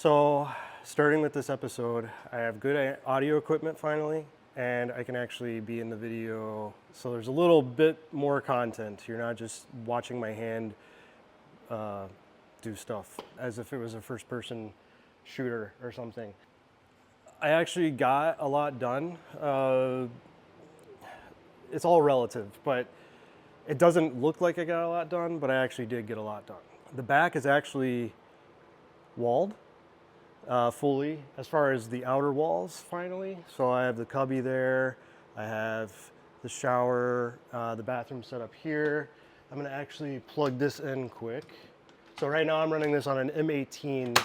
So, starting with this episode, I have good audio equipment finally, and I can actually be in the video. So there's a little bit more content. You're not just watching my hand do stuff as if it was a first-person shooter or something. I actually got a lot done. It's all relative, but it doesn't look like I got a lot done, but I actually did get a lot done. The back is actually walled fully as far as the outer walls finally. So I have the cubby there, I have the shower, the bathroom set up here. I'm gonna actually plug this in quick. So right now I'm running this on an M18,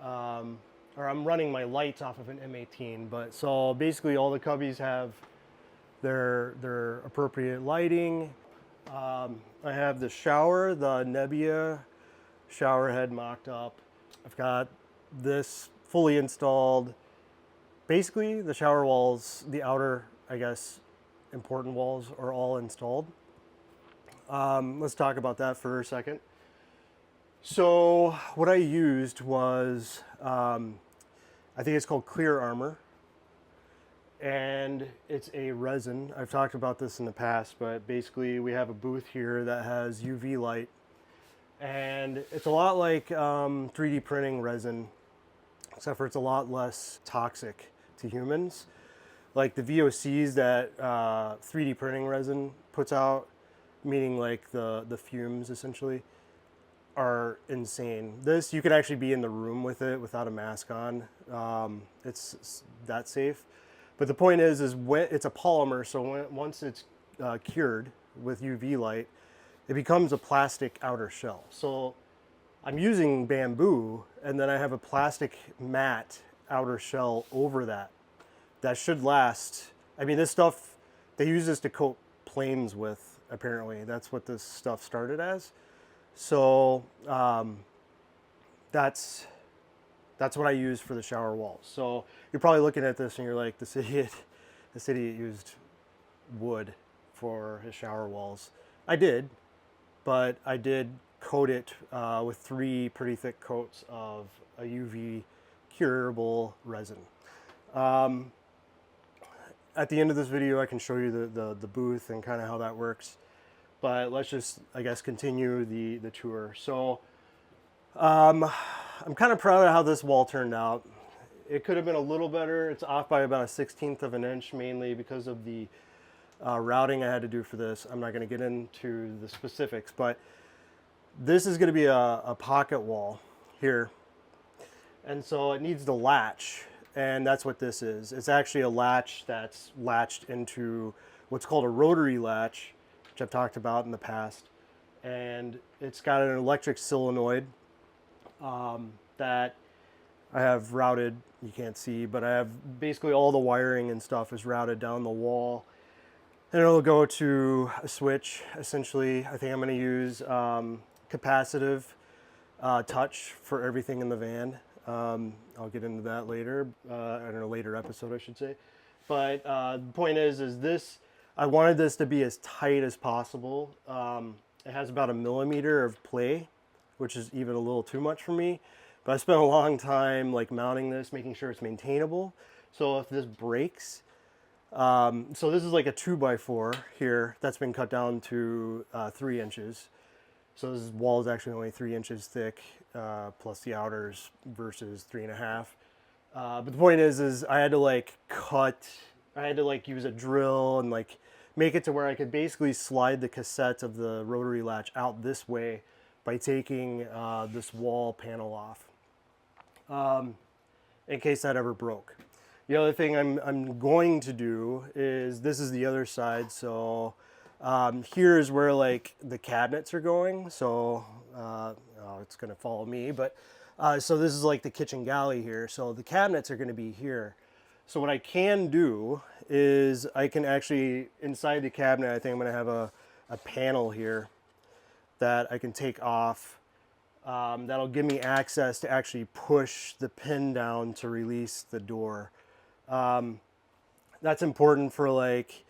or I'm running my lights off of an M18, but so basically all the cubbies have their appropriate lighting. I have the shower, the Nebia shower head mocked up. I've got this fully installed. Basically the shower walls, the outer, I guess, important walls are all installed. Let's talk about that for a second. So what I used was, I think it's called Clear Armor, and it's a resin. I've talked about this in the past, but basically we have a booth here that has UV light, and it's a lot like 3D printing resin, except for it's a lot less toxic to humans. Like the VOCs that 3D printing resin puts out, meaning like the fumes essentially, are insane. This, you can actually be in the room with it without a mask on. It's that safe. But the point is when it's a polymer, so once it's cured with UV light, it becomes a plastic outer shell. So I'm using bamboo, and then I have a plastic matte outer shell over that. That should last. I mean, this stuff, they use this to coat planes with, apparently. That's what this stuff started as. So that's what I use for the shower walls. So you're probably looking at this and you're like, this idiot used wood for his shower walls. I did, but I did coat it with 3 pretty thick coats of a UV curable resin. At the end of this video, I can show you the booth and kind of how that works. But let's just, I guess, continue the tour. So I'm kind of proud of how this wall turned out. It could have been a little better. It's off by about 1/16 of an inch, mainly because of the routing I had to do for this. I'm not going to get into the specifics, but this is going to be a pocket wall here. And so it needs the latch, and that's what this is. It's actually a latch that's latched into what's called a rotary latch, which I've talked about in the past. And it's got an electric solenoid that I have routed. You can't see, but I have basically all the wiring and stuff is routed down the wall. And it'll go to a switch, essentially. I think I'm going to use capacitive touch for everything in the van. I'll get into that later, in a later episode, I should say. But the point is this, I wanted this to be as tight as possible. It has about 1 millimeter of play, which is even a little too much for me. But I spent a long time like mounting this, making sure it's maintainable. So if this breaks, so this is like a 2x4 here that's been cut down to 3 inches. So this wall is actually only 3 inches thick, plus the outers versus 3.5. But the point is I had to like I had to like use a drill and like make it to where I could basically slide the cassette of the rotary latch out this way by taking this wall panel off, in case that ever broke. The other thing I'm going to do is, this is the other side, so here is where like the cabinets are going, so it's gonna follow me, but so this is like the kitchen galley here, so the cabinets are gonna be here. So what I can do is I can actually, inside the cabinet, I think I'm gonna have a panel here that I can take off. That'll give me access to actually push the pin down to release the door. That's important for like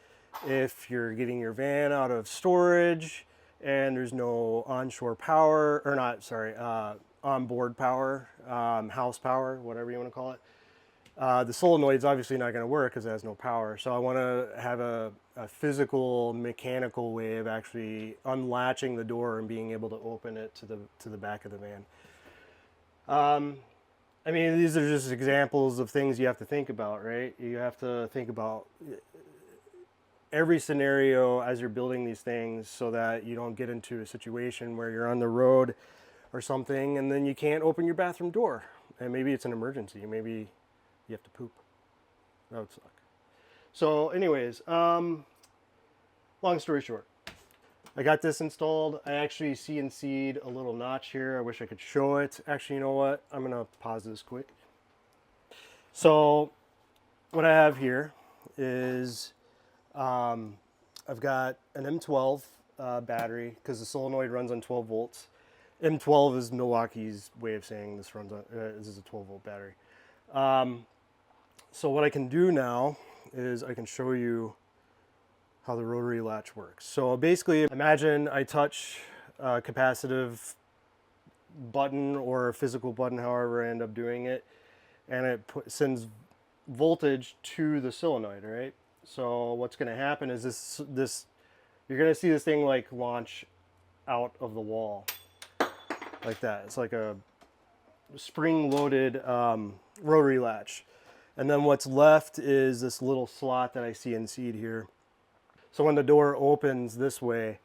if you're getting your van out of storage and there's no onshore power, or not, sorry, onboard power, house power, whatever you want to call it. The solenoid's obviously not going to work because it has no power. So I want to have a physical, mechanical way of actually unlatching the door and being able to open it to the back of the van. I mean, these are just examples of things you have to think about, right? You have to think about every scenario as you're building these things so that you don't get into a situation where you're on the road or something and then you can't open your bathroom door. And maybe it's an emergency. Maybe you have to poop. That would suck. So anyways, long story short, I got this installed. I actually CNC'd a little notch here. I wish I could show it. Actually, you know what? I'm going to pause this quick. So what I have here is I've got an M12 battery because the solenoid runs on 12 volts. M12 is Milwaukee's way of saying this runs on, this is a 12 volt battery. So what I can do now is I can show you how the rotary latch works. So basically, imagine I touch a capacitive button or a physical button, however I end up doing it, and it sends voltage to the solenoid, right? So what's going to happen is this you're going to see this thing like launch out of the wall like that. It's like a spring-loaded rotary latch. And then what's left is this little slot that I CNC'd here. So when the door opens this way,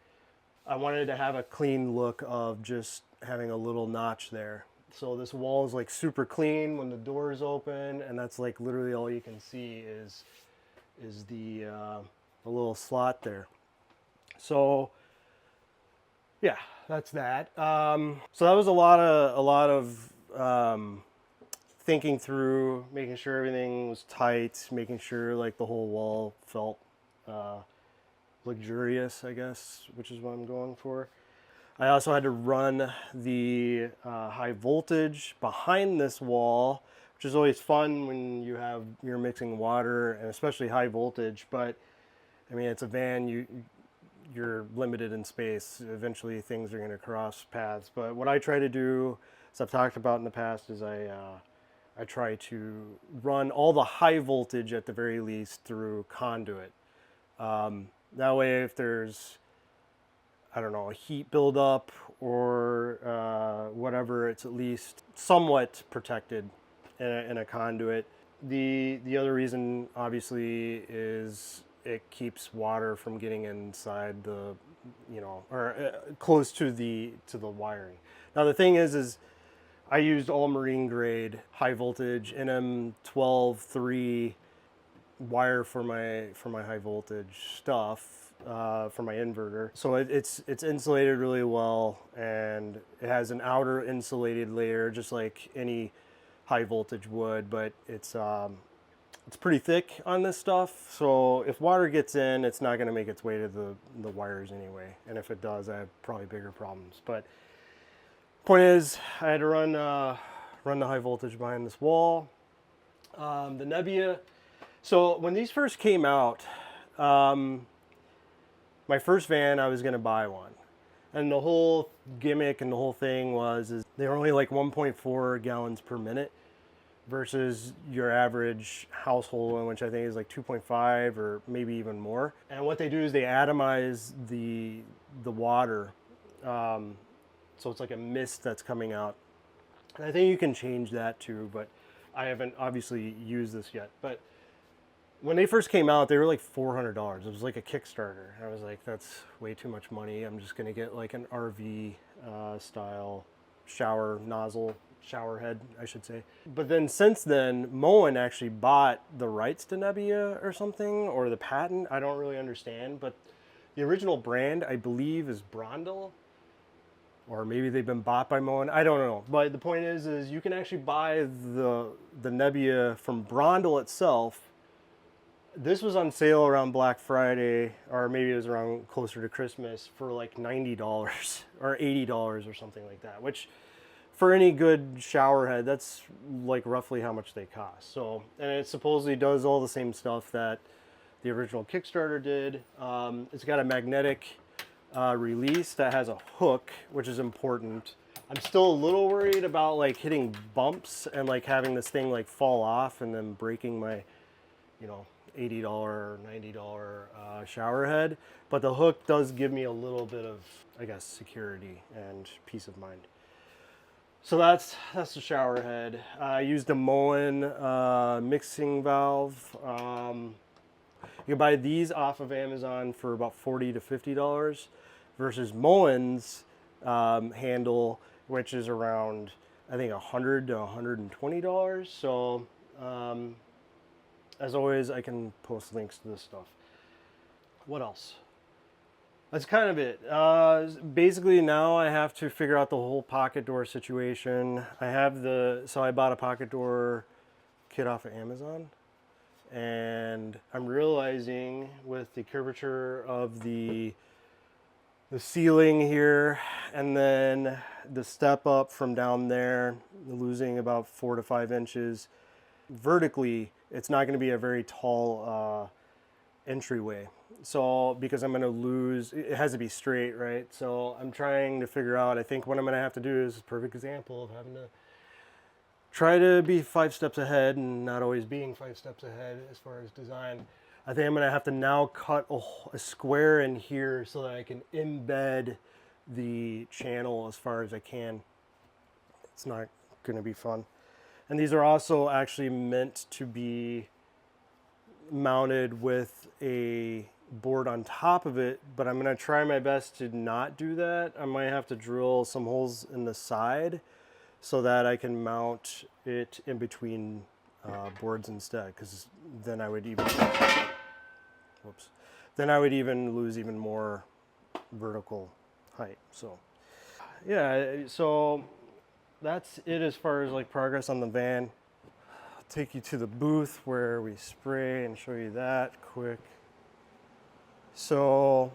I wanted to have a clean look of just having a little notch there. So this wall is like super clean when the door is open, and that's like literally all you can see is the little slot there. So yeah, that's that. So that was a lot of thinking through, making sure everything was tight, making sure like the whole wall felt luxurious, I guess, which is what I'm going for. I also had to run the high voltage behind this wall, which is always fun when you're mixing water and especially high voltage. But I mean, it's a van, you're limited in space. Eventually things are going to cross paths. But what I try to do, as I've talked about in the past, is I try to run all the high voltage at the very least through conduit. That way, if there's, I don't know, a heat buildup or whatever, it's at least somewhat protected in a conduit. The other reason, obviously, is it keeps water from getting inside the, or close to the wiring. Now the thing is I used all marine grade high voltage NM12-3 wire for my high voltage stuff for my inverter. So it's insulated really well, and it has an outer insulated layer just like any high voltage would, but it's pretty thick on this stuff. So if water gets in, it's not going to make its way to the wires anyway. And if it does, I have probably bigger problems. But point is, I had to run the high voltage behind this wall. The Nebula. So when these first came out, my first van, I was going to buy one. And the whole gimmick and the whole thing is they were only like 1.4 gallons per minute versus your average household one, which I think is like 2.5 or maybe even more. And what they do is they atomize the water. So it's like a mist that's coming out. And I think you can change that too, but I haven't obviously used this yet. But when they first came out, they were like $400. It was like a Kickstarter. I was like, that's way too much money. I'm just going to get like an RV style shower head, I should say. But then since then, Moen actually bought the rights to Nebula or something, or the patent. I don't really understand. But the original brand, I believe, is Brondel. Or maybe they've been bought by Moen. I don't know. But the point is you can actually buy the Nebula from Brondel itself. This was on sale around Black Friday, or maybe it was around closer to Christmas, for like $90 or $80 or something like that, which for any good shower head, that's like roughly how much they cost. So, and it supposedly does all the same stuff that the original Kickstarter did. It's got a magnetic release that has a hook, which is important. I'm still a little worried about like hitting bumps and like having this thing like fall off and then breaking my, you know, $80 or $90 shower head. But the hook does give me a little bit of, I guess, security and peace of mind. So that's the shower head. I used a Moen mixing valve. You can buy these off of Amazon for about $40 to $50 versus Moen's handle, which is around, I think, $100 to $120. So as always, I can post links to this stuff. What else? That's kind of it. Basically now I have to figure out the whole pocket door situation. So I bought a pocket door kit off of Amazon, and I'm realizing with the curvature of the ceiling here and then the step up from down there, losing about 4 to 5 inches vertically, it's not going to be a very tall entryway. So because I'm going to lose, it has to be straight, right? So I'm trying to figure out, I think what I'm going to have to do is a perfect example of having to try to be 5 steps ahead and not always being 5 steps ahead as far as design. I think I'm going to have to now cut a square in here so that I can embed the channel as far as I can. It's not going to be fun. And these are also actually meant to be mounted with a board on top of it, but I'm going to try my best to not do that. I might have to drill some holes in the side so that I can mount it in between boards instead, because then I would even lose even more vertical height. So yeah, so that's it as far as like progress on the van. I'll take you to the booth where we spray and show you that quick. So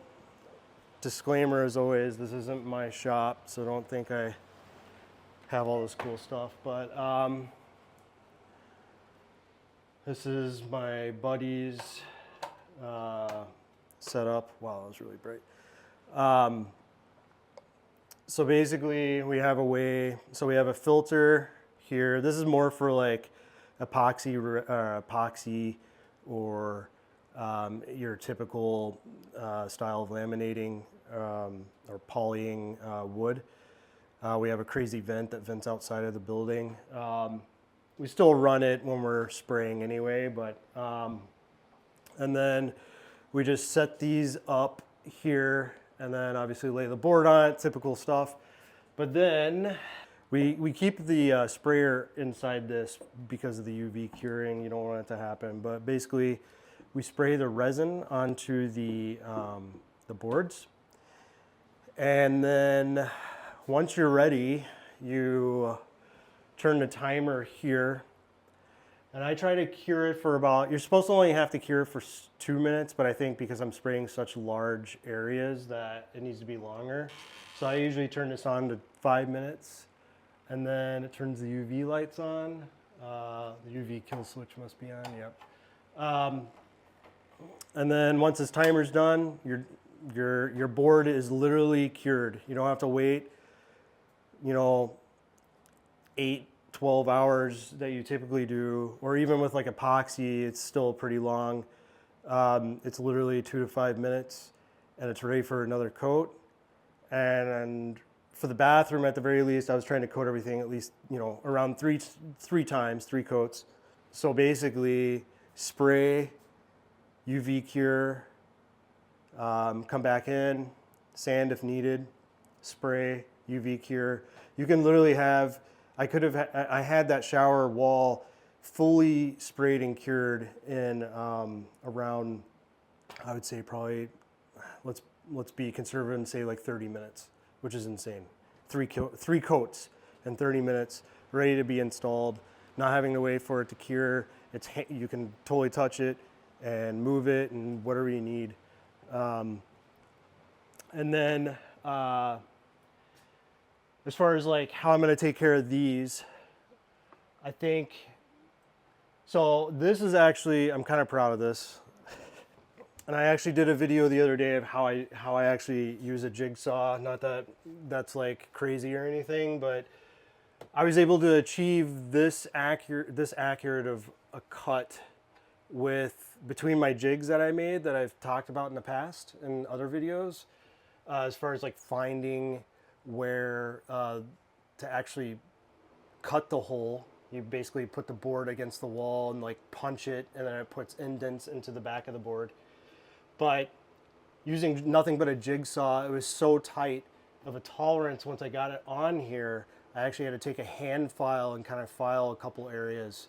disclaimer as always, this isn't my shop, so don't think I have all this cool stuff, but this is my buddy's setup. Wow, that was really bright. So basically we have we have a filter here. This is more for like epoxy or your typical style of laminating or polying wood. We have a crazy vent that vents outside of the building. We still run it when we're spraying anyway, but and then we just set these up here and then obviously lay the board on it, typical stuff. But then we keep the sprayer inside this because of the UV curing. You don't want it to happen, but basically we spray the resin onto the boards, and then once you're ready, you turn the timer here, and I try to cure it for about, you're supposed to only have to cure it for 2 minutes, but I think because I'm spraying such large areas that it needs to be longer. So I usually turn this on to 5 minutes, and then it turns the UV lights on. The UV kill switch must be on, yep. And then once this timer's done, your board is literally cured. You don't have to wait, 8, 12 hours that you typically do, or even with like epoxy, it's still pretty long. It's literally 2 to 5 minutes, and it's ready for another coat. And for the bathroom, at the very least, I was trying to coat everything at least, around three times, 3 coats. So basically, spray, UV cure, come back in, sand if needed, spray, UV cure. You can literally have, I had that shower wall fully sprayed and cured in around, I would say probably, let's be conservative and say like 30 minutes, which is insane. 3 coats in 30 minutes, ready to be installed, not having to wait for it to cure. You can totally touch it and move it and whatever you need. And then as far as like how I'm going to take care of these, I think, so this is actually, I'm kind of proud of this. And I actually did a video the other day of how I actually use a jigsaw. Not that that's like crazy or anything, but I was able to achieve this accurate of a cut with between my jigs that I made that I've talked about in the past in other videos, as far as like finding where to actually cut the hole. You basically put the board against the wall and like punch it, and then it puts indents into the back of the board. But using nothing but a jigsaw, it was so tight of a tolerance once I got it on here, I actually had to take a hand file and kind of file a couple areas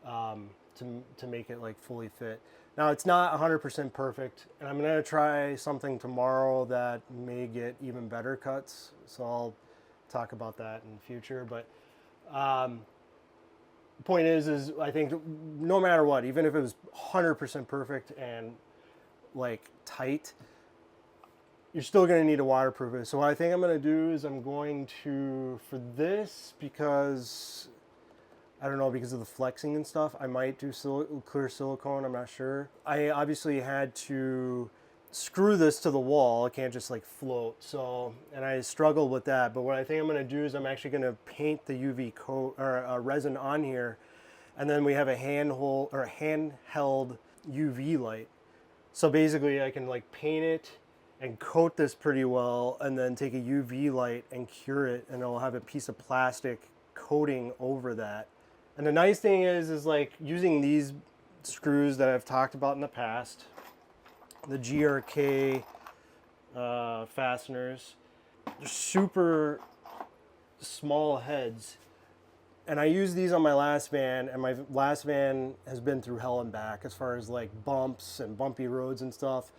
to make it like fully fit. Now it's not 100% perfect, and I'm gonna try something tomorrow that may get even better cuts. So I'll talk about that in the future. But the point is I think no matter what, even if it was 100% perfect and like tight, you're still going to need to waterproof it. So what I think I'm going to do is I'm going to, for this, because I don't know, because of the flexing and stuff, I might do clear silicone. I'm not sure. I obviously had to screw this to the wall. It can't just like float. So, and I struggled with that. But what I think I'm going to do is I'm actually going to paint the UV coat or resin on here, and then we have a handheld UV light. So basically I can like paint it and coat this pretty well, and then take a UV light and cure it, and I'll have a piece of plastic coating over that. And the nice thing is like using these screws that I've talked about in the past, the GRK fasteners, they're super small heads. And I used these on my last van, and my last van has been through hell and back as far as like bumps and bumpy roads and stuff.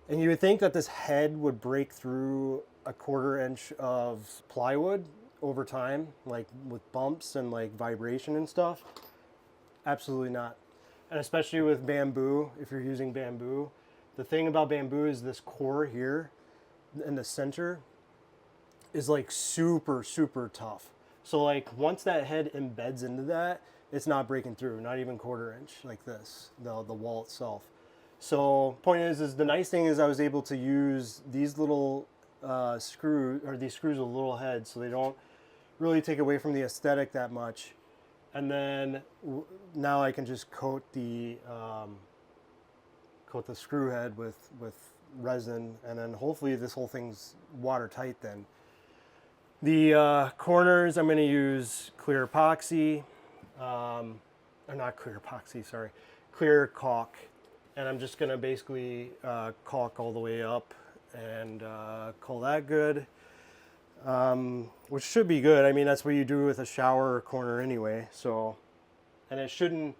And you would think that this head would break through a 1/4 inch of plywood over time, like with bumps and like vibration and stuff. Absolutely not. And especially with bamboo, if you're using bamboo, the thing about bamboo is this core here in the center is like super, super tough. So like once that head embeds into that, it's not breaking through, not even 1/4 inch like this, the wall itself. So point is the nice thing is I was able to use these little screws with little heads, so they don't really take away from the aesthetic that much. And then now I can just coat the screw head with resin, and then hopefully this whole thing's watertight then. The corners, I'm going to use clear epoxy, or not clear epoxy, sorry, clear caulk. And I'm just going to basically caulk all the way up and call that good, which should be good. I mean, that's what you do with a shower corner anyway. So, and it shouldn't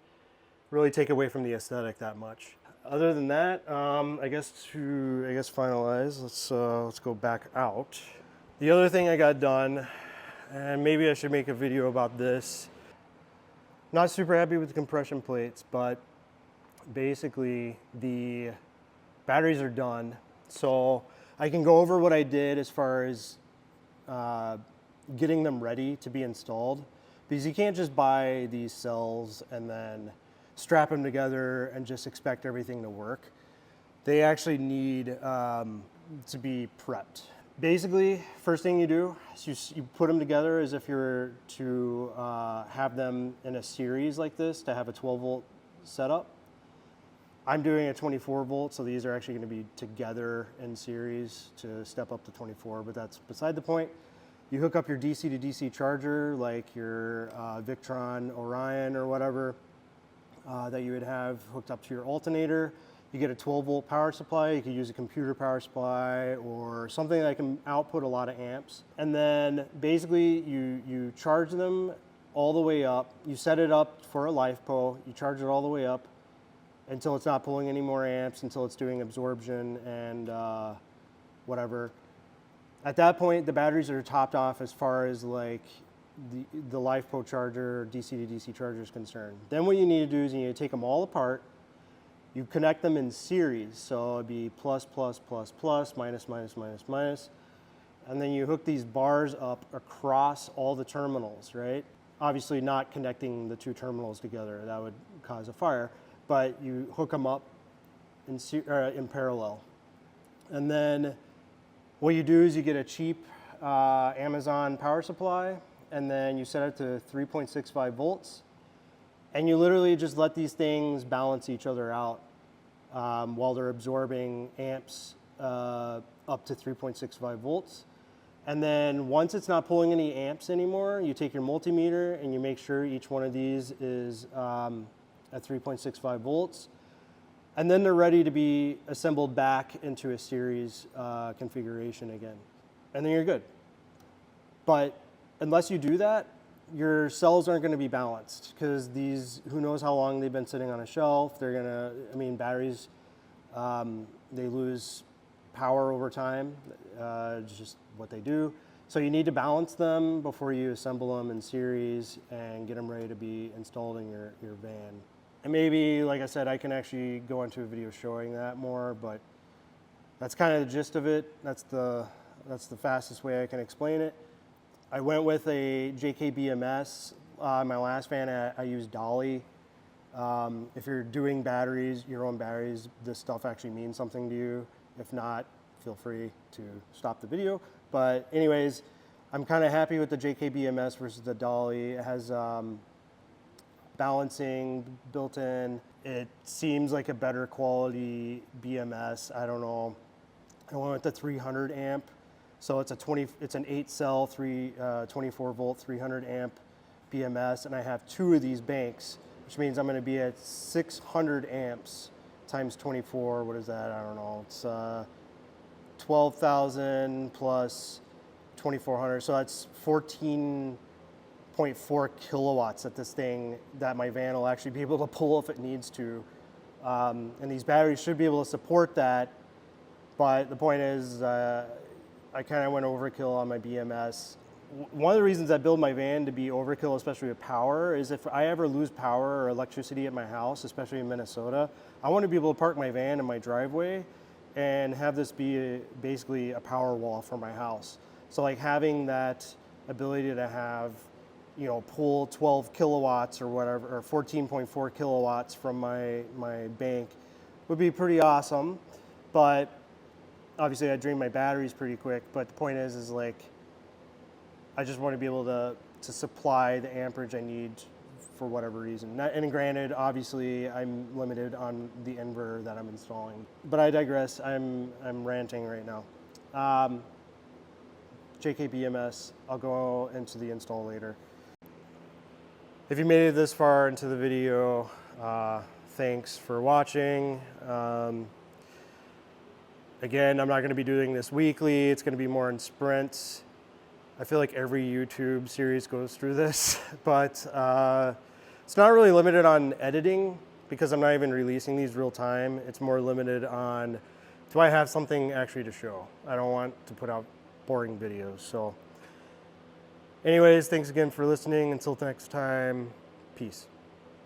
really take away from the aesthetic that much. Other than that, I guess finalize, let's go back out. The other thing I got done, and maybe I should make a video about this. Not super happy with the compression plates, but basically the batteries are done. So I can go over what I did as far as getting them ready to be installed, because you can't just buy these cells and then strap them together and just expect everything to work. They actually need to be prepped. Basically, first thing you do is you put them together as if you're to have them in a series like this, to have a 12 volt setup. I'm doing a 24 volt, so these are actually going to be together in series to step up to 24, but that's beside the point. You hook up your DC to DC charger, like your Victron Orion or whatever that you would have hooked up to your alternator. You get a 12 volt power supply. You could use a computer power supply or something that can output a lot of amps. And then basically you charge them all the way up. You set it up for a LiFePO. You charge it all the way up until it's not pulling any more amps, until it's doing absorption and whatever. At that point, the batteries are topped off as far as like the LiFePO charger, DC to DC charger is concerned. Then what you need to do is you need to take them all apart. You connect them in series, so it'd be plus, plus, plus, plus, minus, minus, minus, minus. And then you hook these bars up across all the terminals, right? Obviously not connecting the two terminals together, that would cause a fire. But you hook them up in parallel. And then what you do is you get a cheap Amazon power supply, and then you set it to 3.65 volts, and you literally just let these things balance each other out while they're absorbing amps up to 3.65 volts. And then once it's not pulling any amps anymore, you take your multimeter and you make sure each one of these is at 3.65 volts. And then they're ready to be assembled back into a series configuration again. And then you're good. But unless you do that, your cells aren't going to be balanced, because these, who knows how long they've been sitting on a shelf. They're going to, I mean, batteries, they lose power over time. It's just what they do. So you need to balance them before you assemble them in series and get them ready to be installed in your van. And maybe, like I said, I can actually go into a video showing that more, but that's kind of the gist of it. That's the fastest way I can explain it. I went with a JK BMS. My last van, I used Dolly. If you're doing batteries, your own batteries, this stuff actually means something to you. If not, feel free to stop the video. But anyways, I'm kind of happy with the JK BMS versus the Dolly. It has balancing built in. It seems like a better quality BMS. I don't know. I went with the 300 amp. So it's an 8-cell, 24 volt, 300 amp BMS, and I have 2 of these banks, which means I'm going to be at 600 amps times 24. What is that? I don't know. It's 12,000 plus 2,400. So that's 14.4 kilowatts that my van will actually be able to pull if it needs to. And these batteries should be able to support that. But the point is, I kind of went overkill on my BMS. One of the reasons I build my van to be overkill, especially with power, is if I ever lose power or electricity at my house, especially in Minnesota, I want to be able to park my van in my driveway and have this be basically a power wall for my house. So like having that ability to have, you know, pull 12 kilowatts or whatever, or 14.4 kilowatts from my bank would be pretty awesome. But obviously I drain my batteries pretty quick, but the point is like, I just want to be able to supply the amperage I need for whatever reason. And granted, obviously I'm limited on the inverter that I'm installing, but I digress. I'm ranting right now. JK BMS, I'll go into the install later. If you made it this far into the video, thanks for watching. Again, I'm not going to be doing this weekly. It's going to be more in sprints. I feel like every YouTube series goes through this, but it's not really limited on editing because I'm not even releasing these real time. It's more limited on, do I have something actually to show? I don't want to put out boring videos. So anyways, thanks again for listening. Until next time, peace.